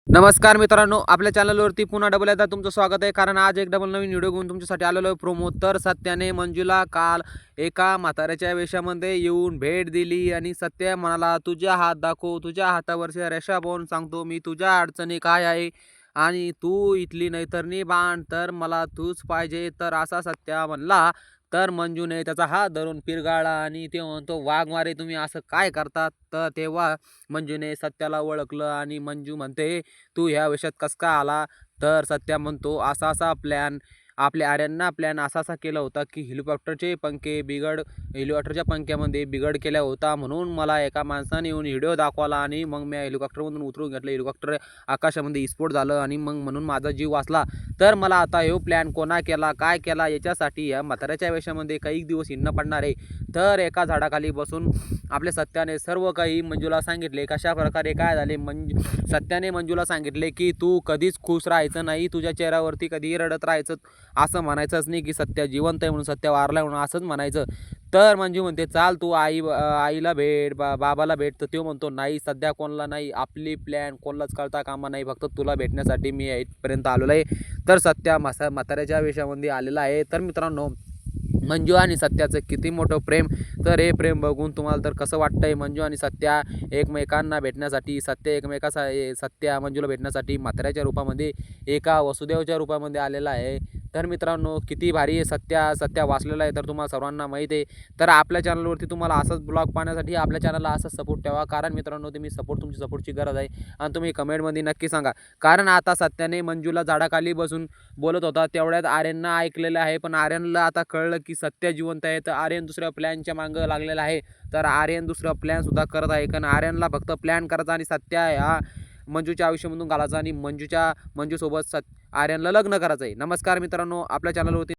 नमस्कार मित्रांनो, आपल्या चॅनलवरती पुन्हा डबल एकदा तुमचं स्वागत आहे. कारण आज एक डबल नवीन व्हिडिओ घेऊन तुमच्यासाठी आलेलो आहे. प्रोमो तर सत्याने मंजूला काल एका म्हाताऱ्याच्या वेशामध्ये येऊन भेट दिली आणि सत्या म्हणाला, तुझ्या हात दाखव, तुझ्या हातावरच्या रेषा पाहून सांगतो मी तुझ्या अडचणी काय आहे आणि तू इथली नैतरणी बांध, तर मला तूच पाहिजे. तर असा सत्या म्हणला. तर मंजूने त्याचा हात धरून पिरगाळला आणि ते म्हणतो, वाघमारे तुम्ही असं काय करतात. तर तेव्हा मंजूने सत्याला ओळखलं आणि मंजू म्हणते, तू ह्या वेशात कस का आला. तर सत्या म्हणतो, असा असा प्लॅन आपल्या आर्यांना प्लॅन असा असा केला होता की हेलिकॉप्टरच्या पंख्यामध्ये बिघड केला होता, म्हणून मला एका माणसाने येऊन व्हिडिओ दाखवला आणि मग मी हेलिकॉप्टरमधून उतरून घेतलं. हेलिकॉप्टर आकाशामध्ये स्फोट झालं आणि मग म्हणून माझा जीव वाचला. तर मला आता हे प्लॅन कोणा केला, काय केला, याच्यासाठी या म्हाताऱ्याच्या वेशामध्ये काही दिवस हिंडणं पडणार आहे. तर एका झाडाखाली बसून आपल्या सत्याने सर्व काही मंजूला सांगितले. कशा प्रकारे काय झाले. सत्याने मंजूला सांगितले की तू कधीच खुश राहायचं नाही, तुझ्या चेहऱ्यावरती कधीही रडत राहायचं, असं म्हणायचंच नाही की सत्या जिवंत आहे म्हणून, सत्या वारला म्हणून असंच म्हणायचं. तर मंजू म्हणते, चाल तू आईला भेट, बाबाला भेट. तर तो म्हणतो, नाही सध्या कोणाला नाही, आपली प्लॅन कोणालाच कळता कामा नाही, फक्त तुला भेटण्यासाठी मी इथपर्यंत आलेलो आहे. तर सत्या म्हाताऱ्याच्या वेशामध्ये आलेला आहे. तर मित्रांनो, मंजू आणि सत्याचं किती मोठं प्रेम. तर हे प्रेम बघून तुम्हाला तर कसं वाटतंय. मंजू आणि सत्या एकमेकांना भेटण्यासाठी, सत्या मंजूला भेटण्यासाठी म्हाताऱ्याच्या रूपामध्ये, एका वसुदेवच्या रूपामध्ये आलेला आहे. तर मित्रांनो, किती भारी आहे. सत्या वाचलेला आहे तर तुम्हाला सर्वांना माहीत आहे. तर आपल्या चॅनलवरती तुम्हाला असंच ब्लॉग पाहण्यासाठी आपल्या चॅनलला असंच सपोर्ट ठेवा. कारण मित्रांनो, तुमची सपोर्टची गरज आहे आणि तुम्ही कमेंटमध्ये नक्की सांगा. कारण आता सत्याने मंजूला झाडाखाली बसून बोलत होता, तेवढ्यात आर्यननं ऐकलेलं आहे. पण आर्यनला आता कळलं की सत्य जिवंत आहे. तर आर्यन दुसऱ्या प्लॅनच्या मागं लागलेला आहे. तर आर्यन दुसरा प्लॅनसुद्धा करत आहे. कारण आर्यनला फक्त प्लॅन करायचा आणि सत्या ह्या मंजूच्या आयुष्यामधून घालायचा आणि मंजूसोबत आर्यनला लग्न करायचं आहे. नमस्कार मित्रांनो, आपल्या चॅनलवरती